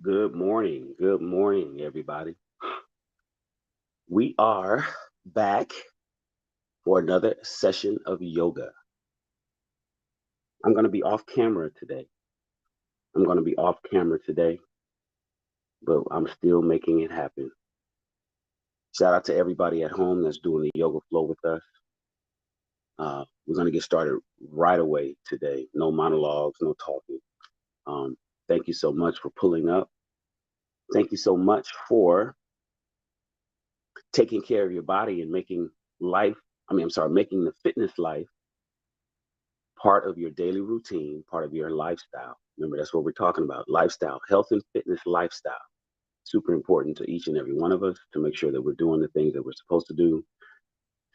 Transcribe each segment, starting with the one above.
Good morning. Good morning, everybody. We are back for another session of yoga. I'm going to be off camera today. I'm going to be off camera today, but I'm still making it happen. Shout out to everybody at home that's doing the yoga flow with us. We're going to get started right away today. No monologues, no talking. Um, thank you so much for pulling up. Thank you so much for taking care of your body and making the fitness life part of your daily routine, part of your lifestyle. Remember, that's what we're talking about: lifestyle, health and fitness lifestyle. Super important to each and every one of us to make sure that we're doing the things that we're supposed to do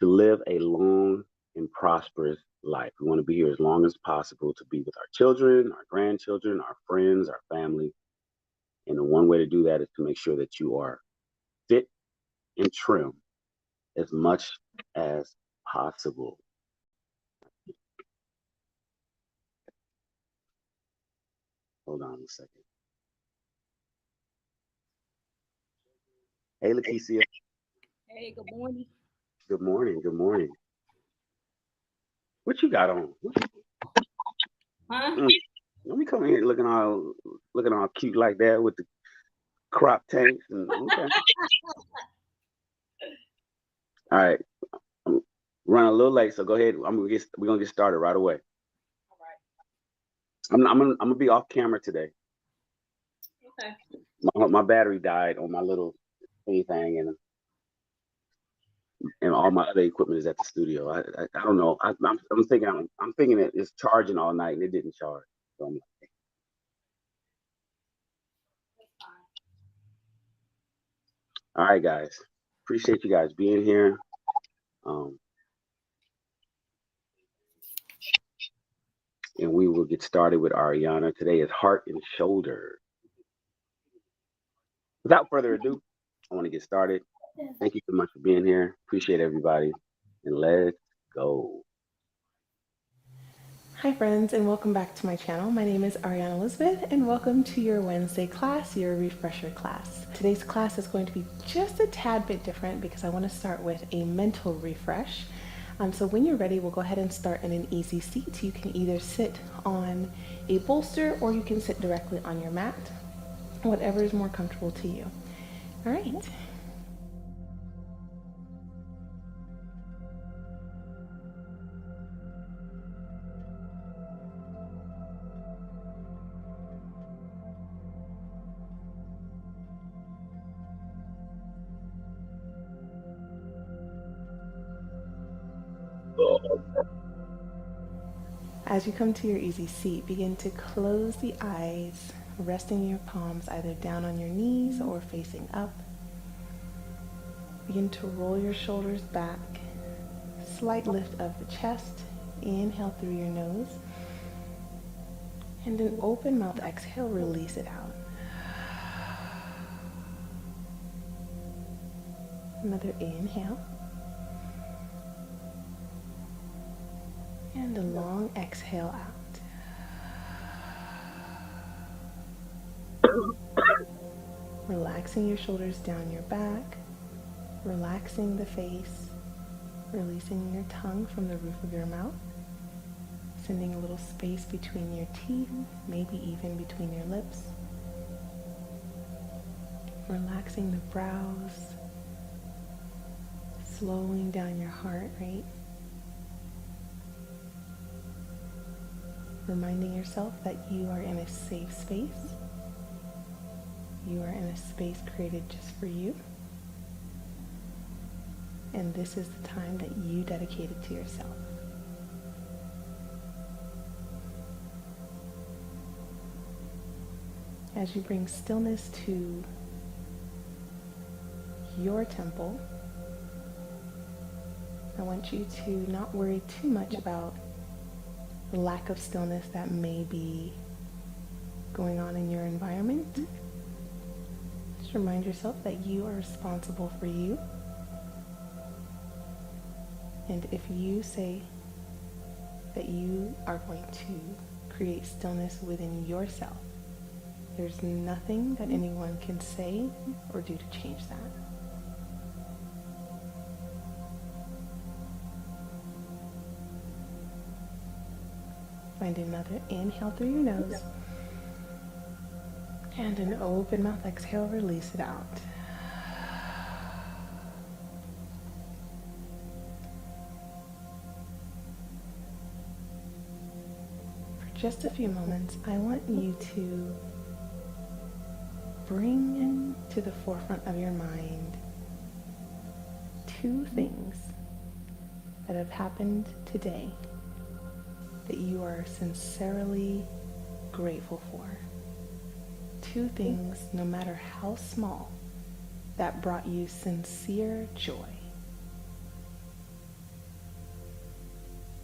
to live a long and prosperous life. We want to be here as long as possible to be with our children, our grandchildren, our friends, our family. And the one way to do that is to make sure that you are fit and trim as much as possible. Hold on a second. Hey, Lakeisha. Hey, good morning. Good morning. Good morning. What you got on? Huh? Mm, Let me come in here looking all cute like that with the crop tanks and okay. All right. I'm running a little late, so go ahead. We're gonna get started right away. All right. I'm gonna be off camera today. Okay. My battery died on my little thing, and all my other equipment is at the studio. I don't know. I'm thinking that it's charging all night and it didn't charge. So That's fine. all right, guys. Appreciate you guys being here. Um, and we will get started with Ariana. Today is heart and shoulder. Without further ado, I want to get started. Thank you so much for being here. Appreciate everybody. And let's go. Hi friends and welcome back to my channel. My name is Ariana Elizabeth and welcome to your Wednesday class, your refresher class. Today's class is going to be just a tad bit different because I want to start with a mental refresh. So when you're ready, we'll go ahead and start in an easy seat. You can either sit on a bolster or you can sit directly on your mat, whatever is more comfortable to you. All right. As you come to your easy seat, begin to close the eyes, resting your palms either down on your knees or facing up. Begin to roll your shoulders back, slight lift of the chest, inhale through your nose, and an open mouth exhale, release it out. Another inhale, and a long exhale out. Relaxing your shoulders down your back, relaxing the face, releasing your tongue from the roof of your mouth, sending a little space between your teeth, maybe even between your lips. Relaxing the brows, slowing down your heart rate. Reminding yourself that you are in a safe space. You are in a space created just for you. And this is the time that you dedicated to yourself. As you bring stillness to your temple, I want you to not worry too much about the lack of stillness that may be going on in your environment. Just remind yourself that you are responsible for you. And if you say that you are going to create stillness within yourself, There's nothing that anyone can say or do to change that. Find another inhale through your nose. And an open mouth exhale, release it out. For just a few moments, I want you to bring to the forefront of your mind two things that have happened today that you are sincerely grateful for. Two things, no matter how small, that brought you sincere joy.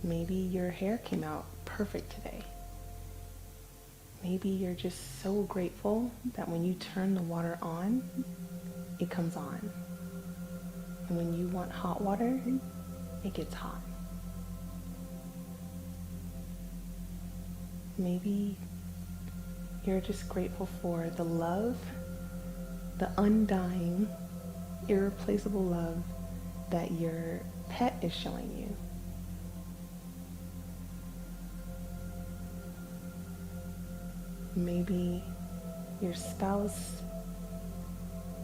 Maybe your hair came out perfect today. Maybe you're just so grateful that when you turn the water on, it comes on. And when you want hot water, it gets hot. Maybe you're just grateful for the love, the undying, irreplaceable love that your pet is showing you. Maybe your spouse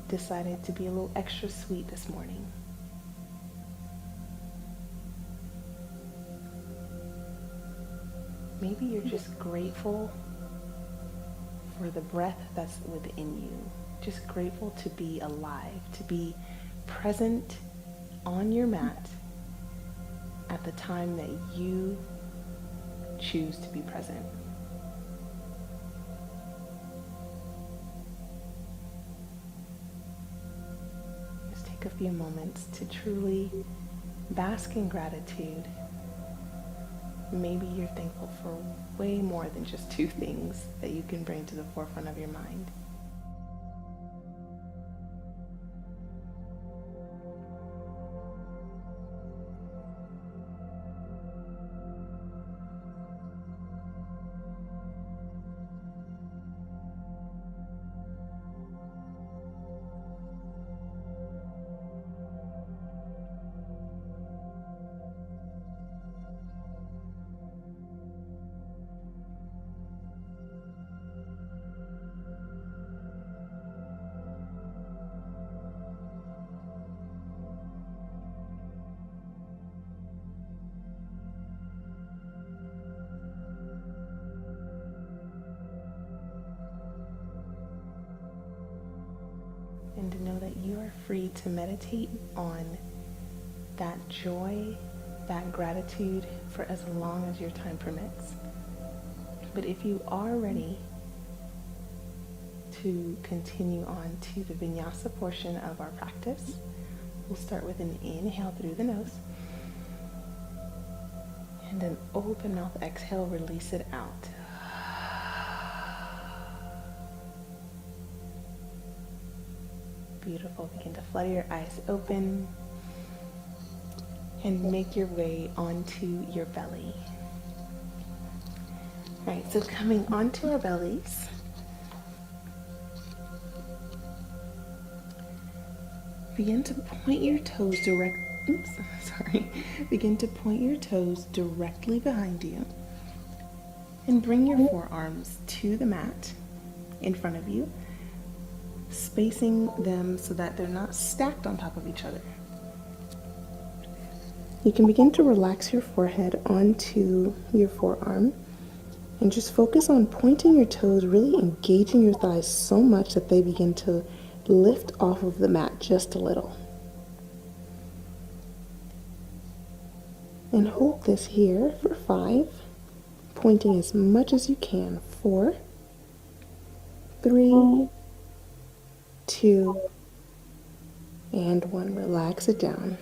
decided to be a little extra sweet this morning. Maybe you're just grateful for the breath that's within you. Just grateful to be alive, to be present on your mat at the time that you choose to be present. Just take a few moments to truly bask in gratitude. Maybe you're thankful for way more than just two things that you can bring to the forefront of your mind. And to know that you are free to meditate on that joy, that gratitude for as long as your time permits. But if you are ready to continue on to the vinyasa portion of our practice, we'll start with an inhale through the nose and an open mouth exhale, release it out. Beautiful. Begin to flutter your eyes open and make your way onto your belly. All right, so coming onto our bellies, begin to point your toes Begin to point your toes directly behind you and bring your forearms to the mat in front of you, spacing them so that they're not stacked on top of each other. You can begin to relax your forehead onto your forearm and just focus on pointing your toes, really engaging your thighs so much that they begin to lift off of the mat just a little. And hold this here for 5, pointing as much as you can. 4, 3, 2, and 1. Relax it down.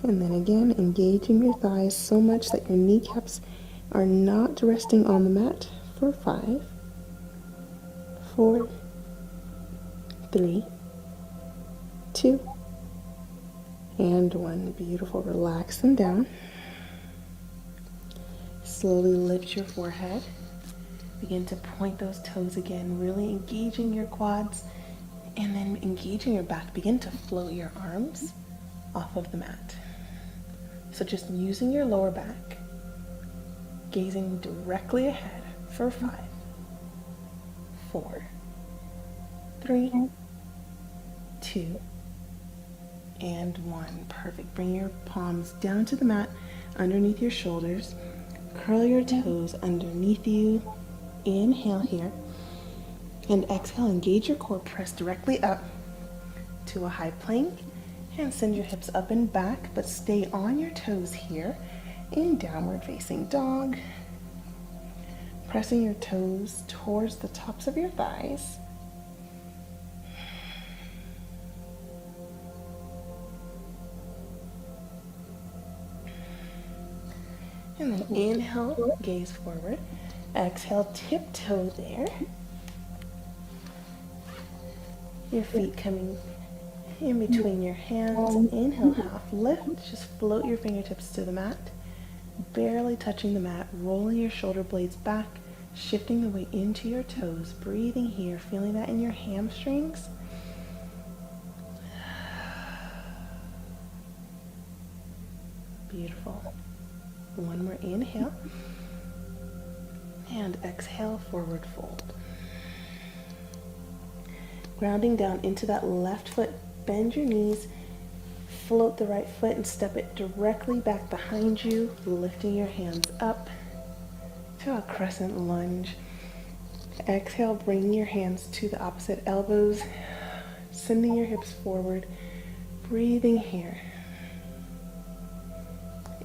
And then again, engaging your thighs so much that your kneecaps are not resting on the mat for 5, 4, 3, 2, and 1. Beautiful. Relax them down. Slowly lift your forehead. Begin to point those toes again, really engaging your quads and then engaging your back. Begin to float your arms off of the mat. So just using your lower back, gazing directly ahead for 5, 4, 3, 2, and 1. Perfect. Bring your palms down to the mat underneath your shoulders. Curl your toes underneath you. Inhale here. And exhale, engage your core, press directly up to a high plank. And send your hips up and back, but stay on your toes here in downward facing dog. Pressing your toes towards the tops of your thighs. And then inhale, gaze forward. Exhale, tiptoe there. Your feet coming in between your hands. Inhale, half lift. Just float your fingertips to the mat. Barely touching the mat. Rolling your shoulder blades back. Shifting the weight into your toes. Breathing here. Feeling that in your hamstrings. Beautiful. One more inhale. And exhale, forward fold. Grounding down into that left foot, bend your knees, float the right foot and step it directly back behind you, lifting your hands up to a crescent lunge. Exhale, bring your hands to the opposite elbows, sending your hips forward, breathing here.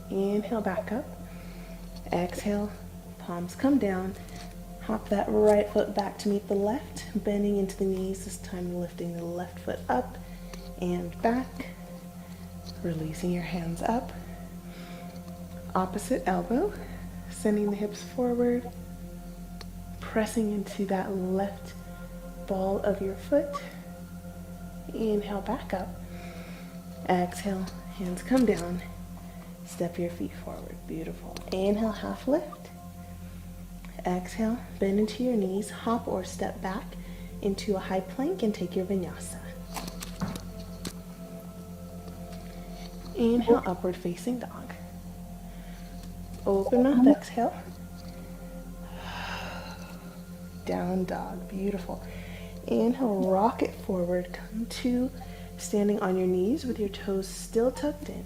Inhale, back up. Exhale, palms come down. Hop that right foot back to meet the left, bending into the knees, this time lifting the left foot up and back, releasing your hands up. Opposite elbow, sending the hips forward, pressing into that left ball of your foot. Inhale, back up. Exhale, hands come down. Step your feet forward. Beautiful. Inhale, half lift. Exhale, bend into your knees, hop or step back into a high plank and take your vinyasa. Inhale, upward facing dog. Open mouth, exhale. Down dog, beautiful. Inhale, rock it forward. Come to standing on your knees with your toes still tucked in.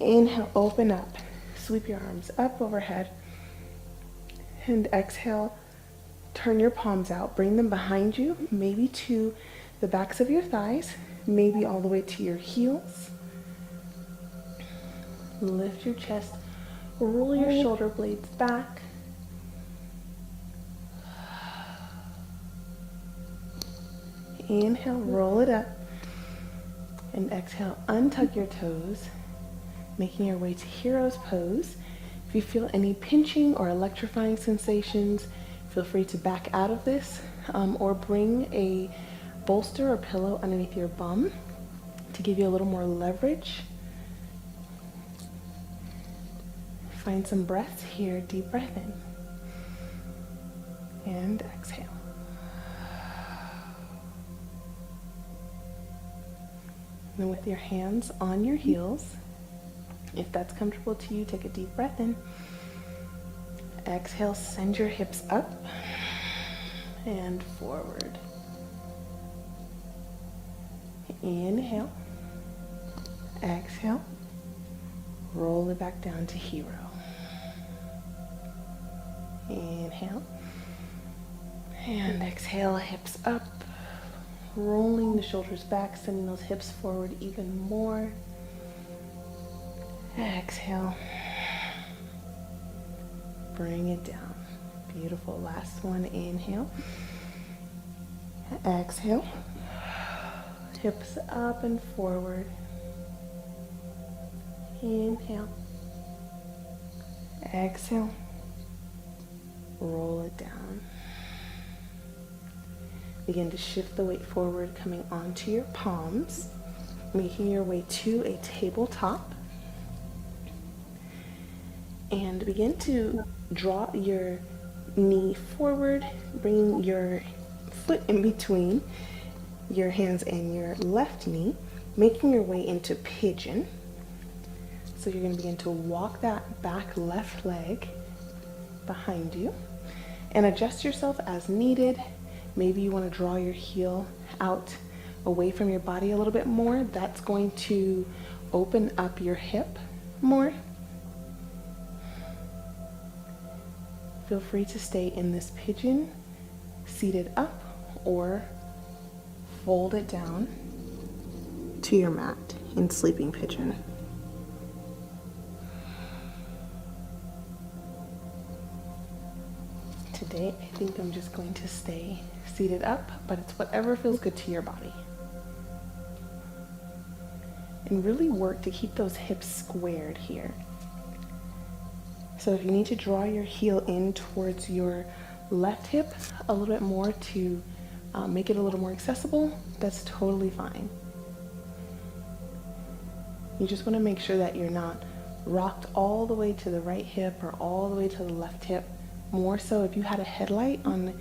Inhale, open up. Sweep your arms up overhead. And exhale, turn your palms out. Bring them behind you, maybe to the backs of your thighs, maybe all the way to your heels. Lift your chest, roll your shoulder blades back. Inhale, roll it up. And exhale, untuck your toes, making your way to hero's pose. If you feel any pinching or electrifying sensations, feel free to back out of this or bring a bolster or pillow underneath your bum to give you a little more leverage. Find some breaths here. Deep breath in and exhale. And with your hands on your heels, if that's comfortable to you, take a deep breath in. Exhale, send your hips up and forward. Inhale. Exhale. Roll it back down to hero. Inhale. And exhale, hips up. Rolling the shoulders back, sending those hips forward even more. Exhale. Bring it down. Beautiful. Last one. Inhale. Exhale. Hips up and forward. Inhale. Exhale. Roll it down. Begin to shift the weight forward, coming onto your palms, making your way to a tabletop. And begin to draw your knee forward, bringing your foot in between your hands and your left knee, making your way into pigeon. So you're going to begin to walk that back left leg behind you and adjust yourself as needed. Maybe you want to draw your heel out away from your body a little bit more. That's going to open up your hip more. Feel free to stay in this pigeon, seated up, or fold it down to your mat in sleeping pigeon. Today, I think I'm just going to stay seated up, but it's whatever feels good to your body. And really work to keep those hips squared here. So if you need to draw your heel in towards your left hip a little bit more to make it a little more accessible, that's totally fine. You just want to make sure that you're not rocked all the way to the right hip or all the way to the left hip. More so, if you had a headlight on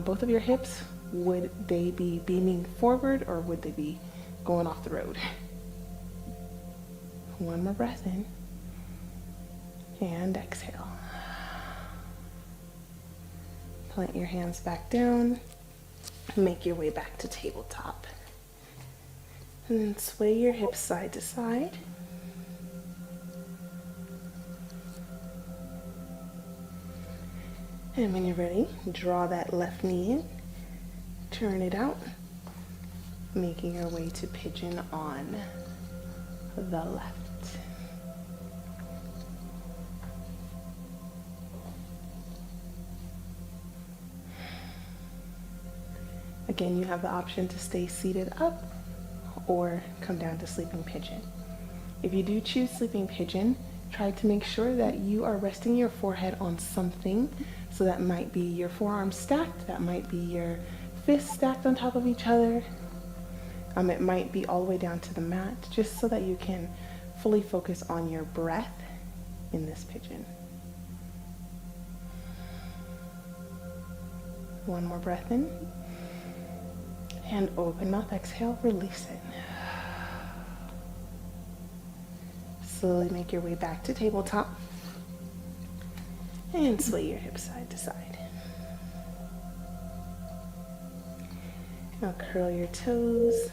both of your hips, would they be beaming forward or would they be going off the road? One more breath in and exhale. Plant your hands back down. Make your way back to tabletop. And then sway your hips side to side. And when you're ready, draw that left knee in, turn it out, making your way to pigeon on the left. Again, you have the option to stay seated up or come down to sleeping pigeon. If you do choose sleeping pigeon, try to make sure that you are resting your forehead on something. So that might be your forearms stacked, that might be your fists stacked on top of each other. It might be all the way down to the mat, just so that you can fully focus on your breath in this pigeon. One more breath in. And open mouth, exhale, release it. Slowly make your way back to tabletop. And sway your hips side to side. Now curl your toes,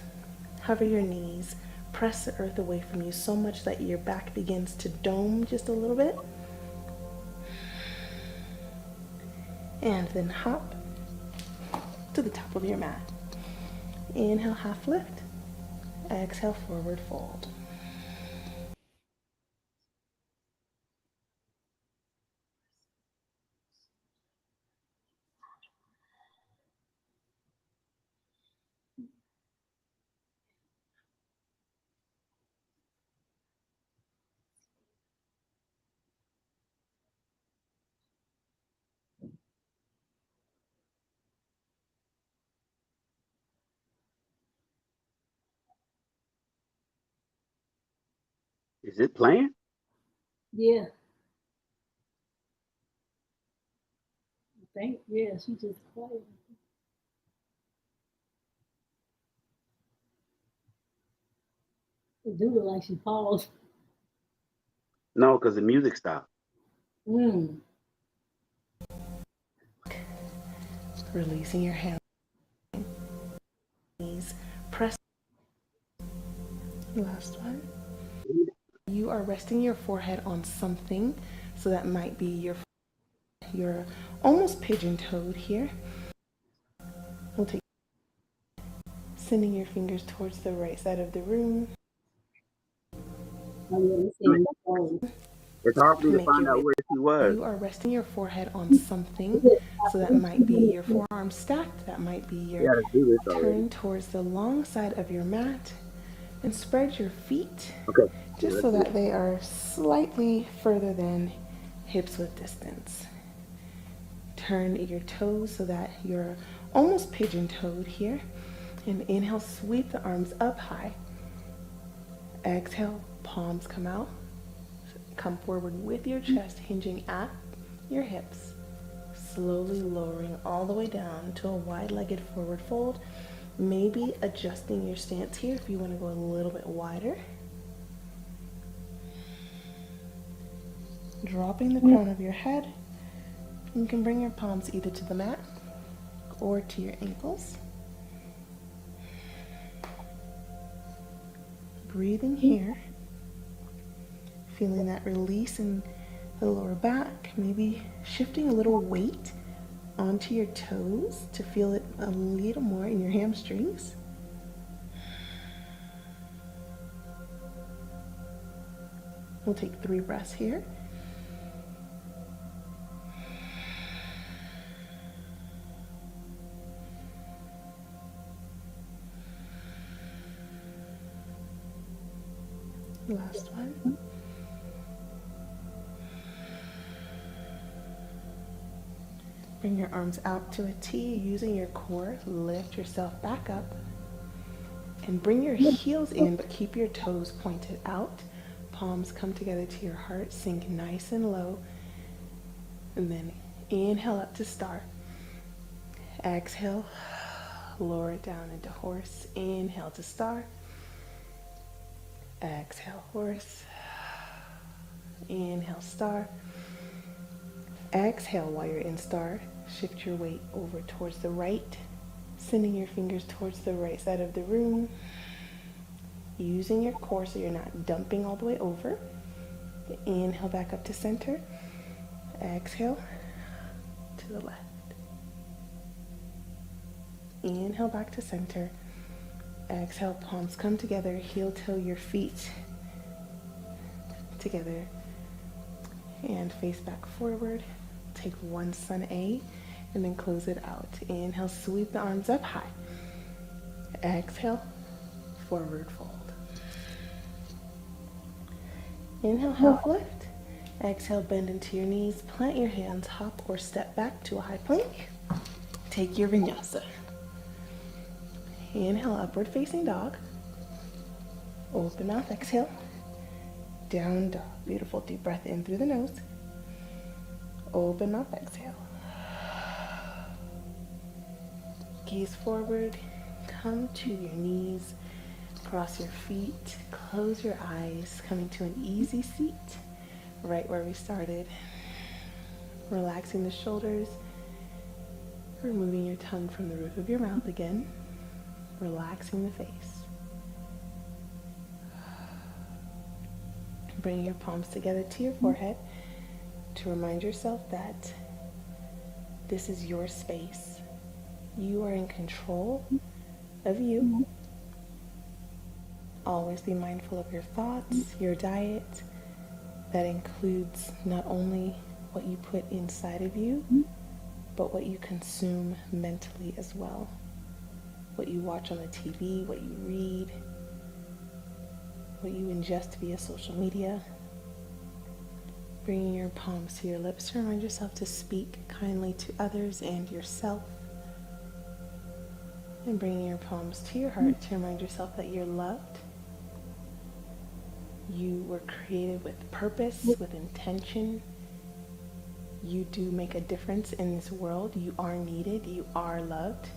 hover your knees, press the earth away from you so much that your back begins to dome just a little bit. And then hop to the top of your mat. Inhale, half lift. Exhale, forward fold. Is it playing? Yeah. I think, yeah, she just played. It do look like she paused. No, because the music stopped. Releasing your hands. Press. Last one. You are resting your forehead on something, so that might be your almost pigeon-toed here. We'll take sending your fingers towards the right side of the room. It's hard for me to find out where she was. You are resting your forehead on something, so that might be your forearms stacked, that might be your turn towards the long side of your mat, and spread your feet just so that they are slightly further than hips width distance. Turn your toes so that you're almost pigeon-toed here, and inhale, sweep the arms up high. Exhale, palms come out. come forward with your chest hinging at your hips, slowly lowering all the way down to a wide-legged forward fold. Maybe adjusting your stance here if you want to go a little bit wider. Dropping the crown of your head. You can bring your palms either to the mat or to your ankles. Breathing here. Feeling that release in the lower back. Maybe shifting a little weight onto your toes to feel it a little more in your hamstrings. We'll take 3 breaths here. Last one. Bring your arms out to a T, using your core. Lift yourself back up. And bring your heels in, but keep your toes pointed out. Palms come together to your heart. Sink nice and low. And then inhale up to star. Exhale. Lower it down into horse. Inhale to star. Exhale, horse. Inhale, star. Exhale while you're in star. Shift your weight over towards the right, sending your fingers towards the right side of the room. Using your core so you're not dumping all the way over. Inhale back up to center. Exhale to the left. Inhale back to center. Exhale, palms come together, heel toe your feet together and face back forward. Take 1 sun A and then close it out. Inhale, sweep the arms up high. Exhale, forward fold. Inhale, half lift. Exhale, bend into your knees, plant your hands, hop or step back to a high plank. Take your vinyasa. Inhale, upward facing dog. Open mouth, exhale. Down dog. Beautiful. Deep breath in through the nose. Open mouth, exhale. Gaze forward. Come to your knees. Cross your feet. Close your eyes. Coming to an easy seat. Right where we started. Relaxing the shoulders. Removing your tongue from the roof of your mouth again. Relaxing the face. Bring your palms together to your forehead to remind yourself that this is your space. You are in control of you. Always be mindful of your thoughts, your diet. That includes not only what you put inside of you, but what you consume mentally as well. What you watch on the TV, what you read, what you ingest via social media. Bringing your palms to your lips to remind yourself to speak kindly to others and yourself. And bringing your palms to your heart to remind yourself that you're loved. You were created with purpose, with intention. You do make a difference in this world. You are needed. You are loved.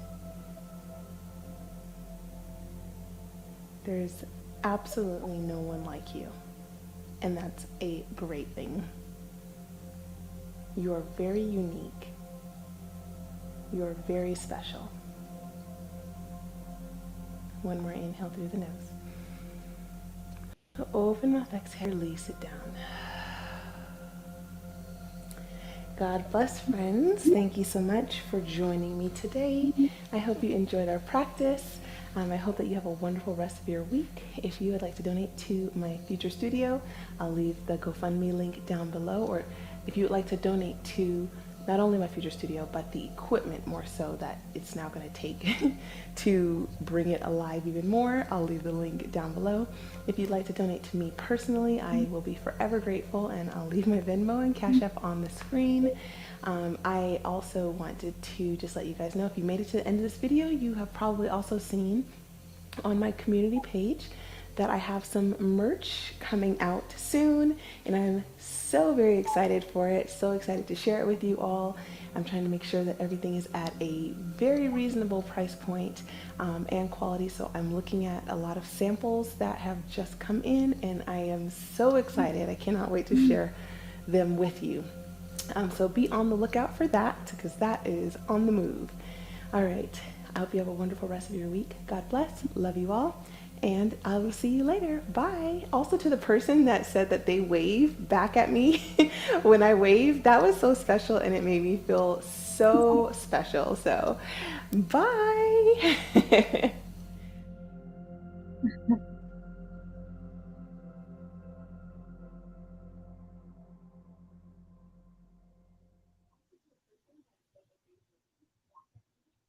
There's absolutely no one like you, and that's a great thing. You are very unique. You are very special. One more inhale through the nose. Open mouth, exhale, release it down. God bless, friends. Thank you so much for joining me today. I hope you enjoyed our practice. I hope that you have a wonderful rest of your week. If you would like to donate to my future studio, I'll leave the GoFundMe link down below. Or if you would like to donate to not only my future studio, but the equipment more so that it's now going to take to bring it alive even more, I'll leave the link down below. If you'd like to donate to me personally, I will be forever grateful, and I'll leave my Venmo and Cash App on the screen. I also wanted to just let you guys know, if you made it to the end of this video, you have probably also seen on my community page that I have some merch coming out soon, and I'm so very excited for it, so excited to share it with you all. I'm trying to make sure that everything is at a very reasonable price point and quality, so I'm looking at a lot of samples that have just come in, and I am so excited. I cannot wait to share them with you. So be on the lookout for that, because that is on the move. All right, I hope you have a wonderful rest of your week. God bless, love you all, and I will see you later. Bye. Also, to the person that said that they waved back at me when I waved, that was so special, and it made me feel so special. So bye.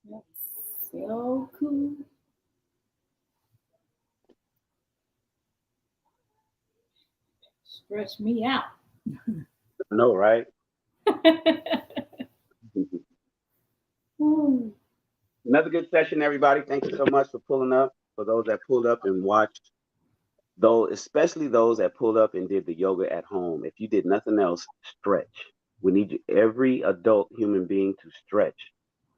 That's so cool. Stretch me out. I know, right? Ooh, Another good session, everybody. Thank you so much for pulling up. For those that pulled up and watched, though, especially those that pulled up and did the yoga at home. If you did nothing else, stretch. We need every adult human being to stretch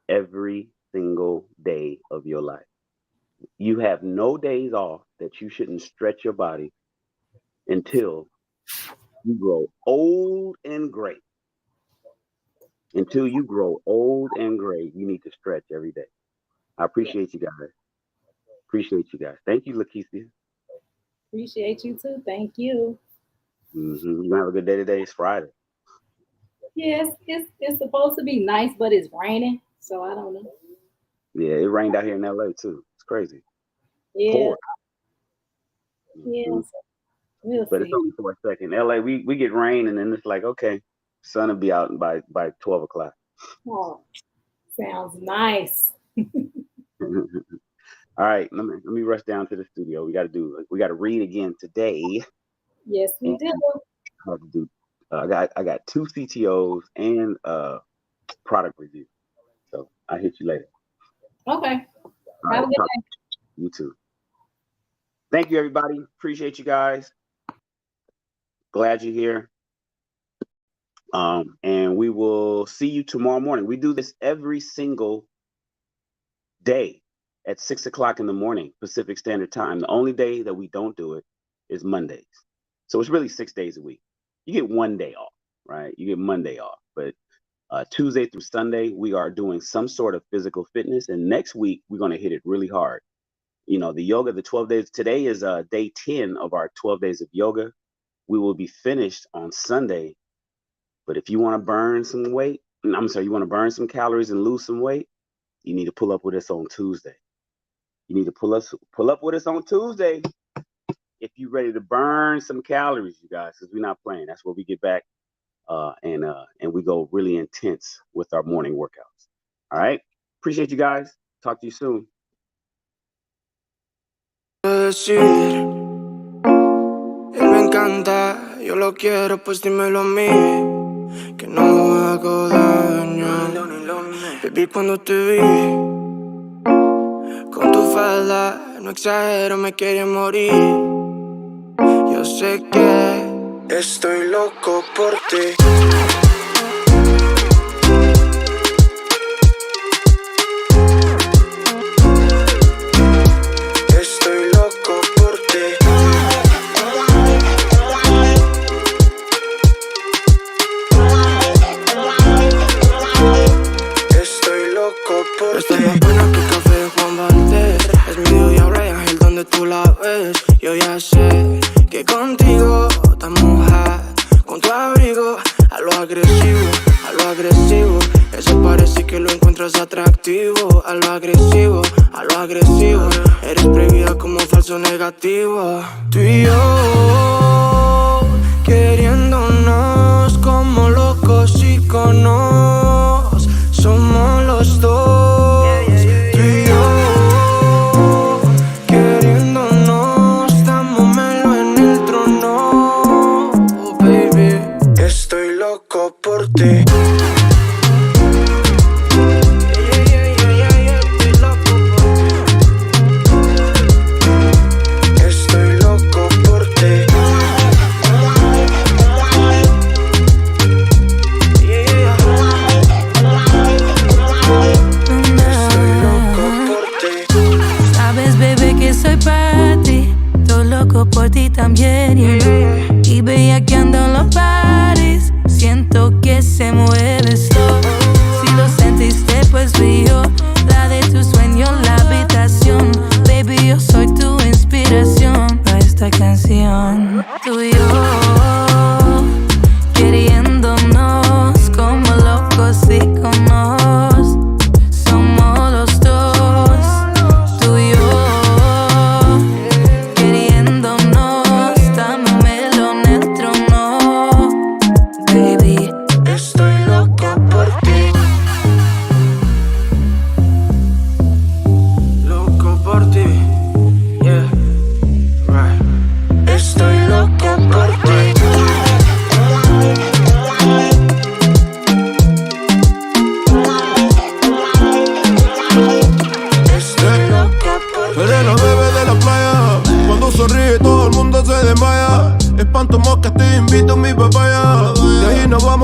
every single day of your life. You have no days off that you shouldn't stretch your body until you grow old and gray. Until you grow old and gray, you need to stretch every day. I appreciate you guys. Appreciate you guys. Thank you, Lakeisha. appreciate you too. Thank you. You gonna have a good day today. It's Friday. Yes, it's supposed to be nice, but it's raining, so I don't know. Yeah, it rained out here in LA too. It's crazy. Yeah, Poor. yeah. Mhm. So we'll But see. it's only for a second. LA, we get rain and then it's like, okay, sun will be out by 12 o'clock. Oh, sounds nice. All right, let me rush down to the studio. We got to read again today. Yes, we And do. I have to do. I got 2 CTOs and product review. So I'll hit you later. Okay. All Have right, a good talk day. to you too. Thank you, everybody. Appreciate you guys. Glad you're here. And we will see you tomorrow morning. We do this every single day at 6 o'clock in the morning, Pacific Standard Time. The only day that we don't do it is Mondays. So it's really 6 days a week. You get one day off, right? You get Monday off. But Tuesday through Sunday, we are doing some sort of physical fitness. And next week, we're going to hit it really hard. You know, the yoga, the 12 days, today is day 10 of our 12 days of yoga. We will be finished on Sunday. But if you want to burn some weight, I'm sorry, you want to burn some calories and lose some weight, you need to pull up with us on Tuesday. You need to pull up with us on Tuesday if you're ready to burn some calories, you guys, because we're not playing. That's where we get back and we go really intense with our morning workouts. All right. Appreciate you guys. Talk to you soon. Decir, él me encanta, yo lo quiero, pues dímelo a mí, que no hago daño. Baby, cuando te vi con tu falda, no exagero, me quería morir. Yo sé que estoy loco por ti. Estoy loco por ti. Estoy loco por ti. Estás más buena que el café de Juan Valdez. Es mi Dios Brian Hill donde tú la ves. Yo ya sé que contigo estamos hot. Con tu abrigo a lo agresivo, a lo agresivo. Eso parece que lo encuentras atractivo. A lo agresivo, a lo agresivo. Eres prohibida como falso negativo. Tú y yo queriéndonos como locos iconos. Somos los dos. Tú y yo queriéndonos, dámosmelo en el trono. Oh baby, estoy loco por ti. Estoy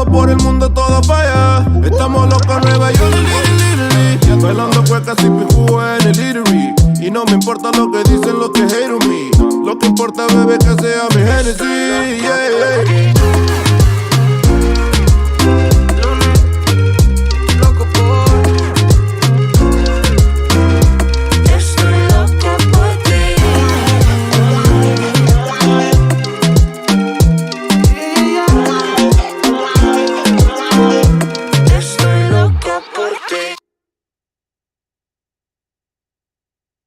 Andamos por el mundo todo falla. Estamos locos en Nueva York, literally. Bailando cuecas y pijú en el Eatery. Y no me importa lo que dicen los que hate on me. Lo que importa, bebé, que sea mi Genesis, yeah.